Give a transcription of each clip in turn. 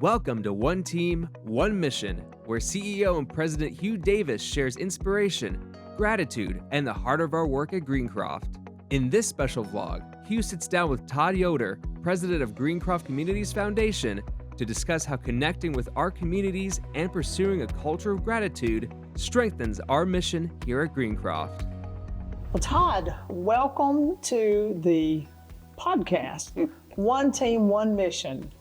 Welcome to One Team, One Mission, where CEO and President Hugh Davis shares inspiration, gratitude, and the heart of our work at Greencroft. In this special vlog, Hugh sits down with Todd Yoder, president of Greencroft Communities Foundation, to discuss how connecting with our communities and pursuing a culture of gratitude strengthens our mission here at Greencroft. Well, Todd, welcome to the podcast, One Team, One Mission.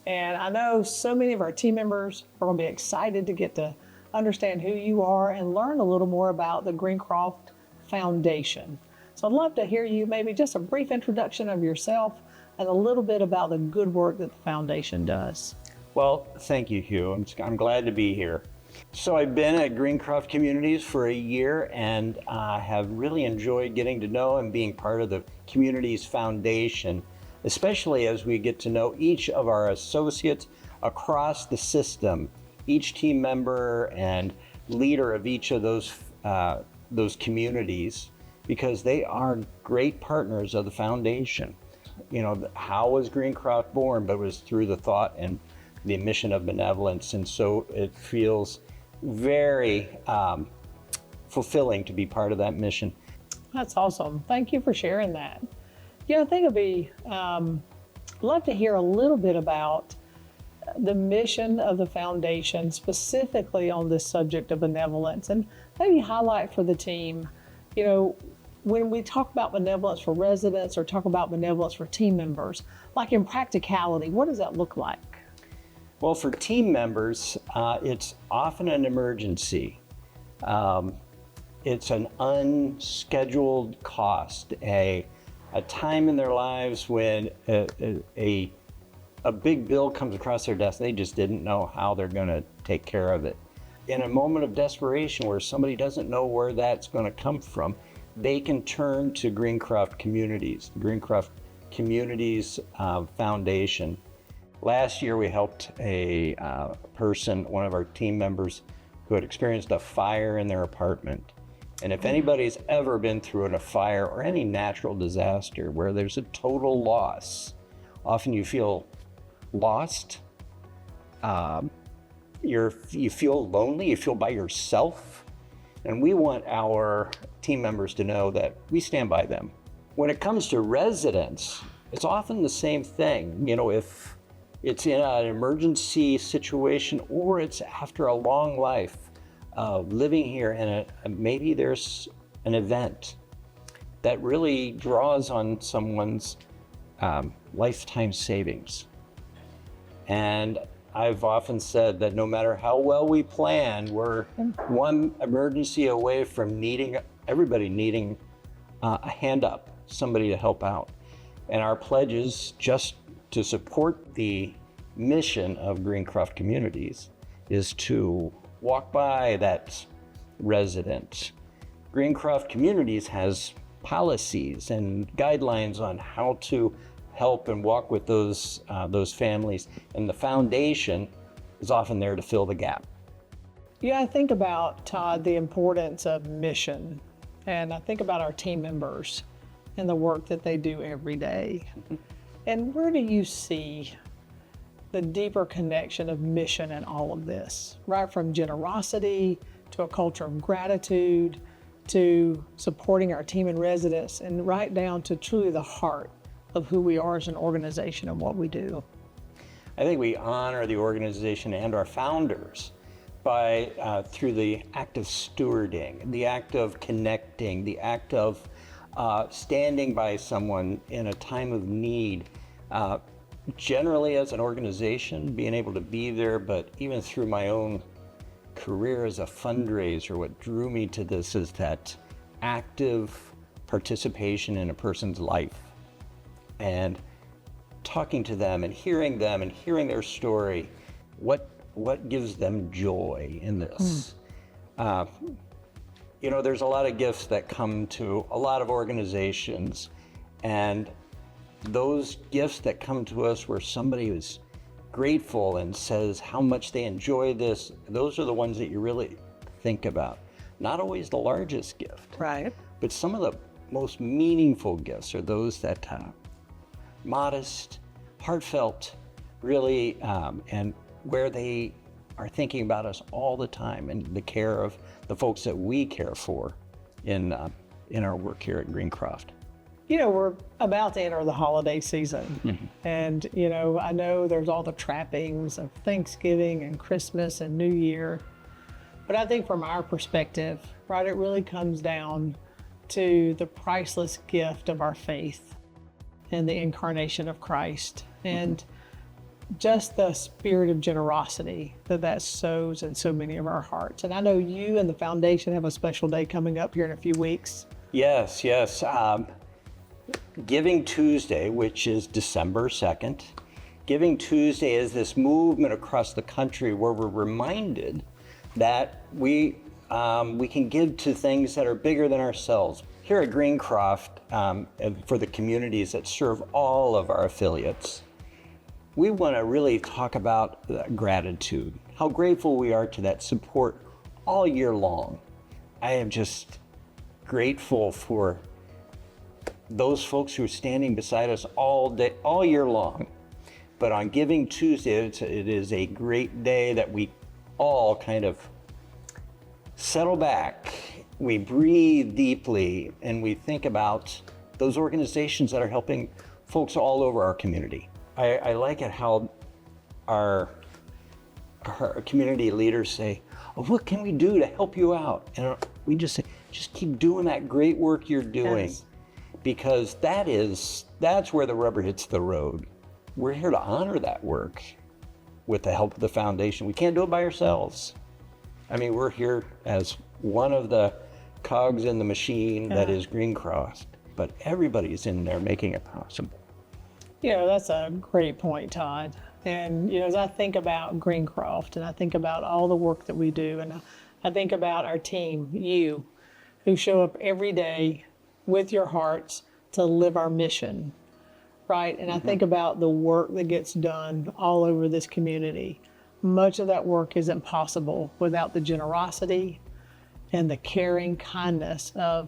And I know so many of our team members are going to be excited to get to understand who you are and learn a little more about the Greencroft Foundation. So I'd love to hear you, maybe just a brief introduction of yourself and a little bit about the good work that the foundation does. Well, thank you, Hugh. I'm glad to be here. So I've been at Greencroft Communities for a year and have really enjoyed getting to know and being part of the Communities Foundation, especially as we get to know each of our associates across the system, each team member and leader of each of those communities, because they are great partners of the foundation. You know, how was Greencroft born? But it was through the thought and the mission of benevolence. And so it feels very fulfilling to be part of that mission. That's awesome. Thank you for sharing that. Yeah, I think it'd be, love to hear a little bit about the mission of the foundation, specifically on this subject of benevolence, and maybe highlight for the team, you know, when we talk about benevolence for residents or talk about benevolence for team members, like in practicality, what does that look like? Well, for team members, it's often an emergency. It's an unscheduled cost, a time in their lives when a big bill comes across their desk. They just didn't know how they're going to take care of it. In a moment of desperation where somebody doesn't know where that's going to come from, they can turn to Greencroft Communities, Greencroft Communities Foundation. Last year, we helped a person, one of our team members, who had experienced a fire in their apartment. And if anybody's ever been through a fire or any natural disaster where there's a total loss, often you feel lost, you feel lonely, you feel by yourself. And we want our team members to know that we stand by them. When it comes to residents, it's often the same thing. You know, if it's in an emergency situation or it's after a long life of living here and maybe there's an event that really draws on someone's lifetime savings. And I've often said that no matter how well we plan, we're one emergency away from everybody needing a hand up, somebody to help out. And our pledge is just to support the mission of Greencroft Communities is to walk by that resident. Greencroft Communities has policies and guidelines on how to help and walk with those families, and the foundation is often there to fill the gap. Yeah, I think about, Todd, the importance of mission, and I think about our team members and the work that they do every day. And where do you see the deeper connection of mission in all of this, right from generosity to a culture of gratitude to supporting our team and residents, and right down to truly the heart of who we are as an organization and what we do? I think we honor the organization and our founders by through the act of stewarding, the act of connecting, the act of standing by someone in a time of need. Generally, as an organization, being able to be there, but even through my own career as a fundraiser, what drew me to this is that active participation in a person's life and talking to them and hearing their story. What gives them joy in this? You know, there's a lot of gifts that come to a lot of organizations, and those gifts that come to us where somebody is grateful and says how much they enjoy this, those are the ones that you really think about. Not always the largest gift, Right. but some of the most meaningful gifts are those that modest, heartfelt, really, and where they are thinking about us all the time and the care of the folks that we care for in our work here at Greencroft. You know, we're about to enter the holiday season. And, you know, I know there's all the trappings of Thanksgiving and Christmas and New Year. But I think from our perspective, right, it really comes down to the priceless gift of our faith and the incarnation of Christ. And just the spirit of generosity that sows in so many of our hearts. And I know you and the foundation have a special day coming up here in a few weeks. Yes. Giving Tuesday, which is December 2nd. Giving Tuesday is this movement across the country where we're reminded that we can give to things that are bigger than ourselves. Here at Greencroft, for the communities that serve all of our affiliates, we want to really talk about gratitude, how grateful we are to that support all year long. I am just grateful for those folks who are standing beside us all day, all year long. But on Giving Tuesday, it is a great day that we all kind of settle back, we breathe deeply, and we think about those organizations that are helping folks all over our community. I like it how our community leaders say, oh, what can we do to help you out? And we just say, just keep doing that great work you're doing. Yes. Because that's where the rubber hits the road. We're here to honor that work with the help of the foundation. We can't do it by ourselves. I mean, we're here as one of the cogs in the machine that is Greencroft, but everybody's in there making it possible. You know, that's a great point, Todd. And, you know, as I think about Greencroft and I think about all the work that we do, and I think about our team, you, who show up every day with your hearts to live our mission, right? And I think about the work that gets done all over this community. Much of that work isn't possible without the generosity and the caring kindness of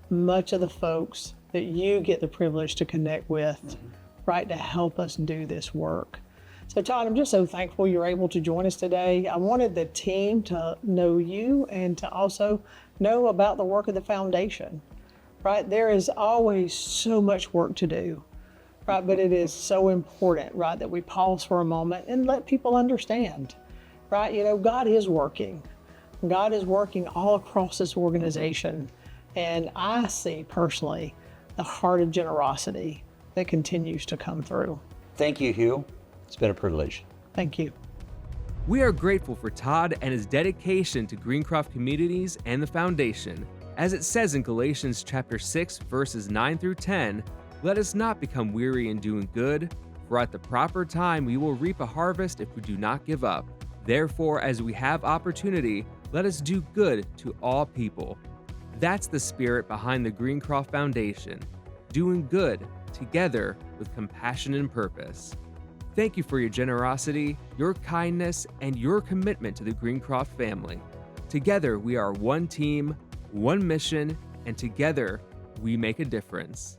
much of the folks that you get the privilege to connect with, right, to help us do this work. So Todd, I'm just so thankful you're able to join us today. I wanted the team to know you and to also know about the work of the foundation, right? There is always so much work to do, right? But it is so important, right, that we pause for a moment and let people understand, right? You know, God is working. God is working all across this organization. And I see personally the heart of generosity that continues to come through. Thank you, Hugh. It's been a privilege. Thank you. We are grateful for Todd and his dedication to Greencroft Communities and the Foundation. As it says in Galatians chapter 6, verses 9 through 10, let us not become weary in doing good, for at the proper time we will reap a harvest if we do not give up. Therefore, as we have opportunity, let us do good to all people. That's the spirit behind the Greencroft Foundation, doing good together with compassion and purpose. Thank you for your generosity, your kindness, and your commitment to the Greencroft family. Together, we are one team, one mission, and together, we make a difference.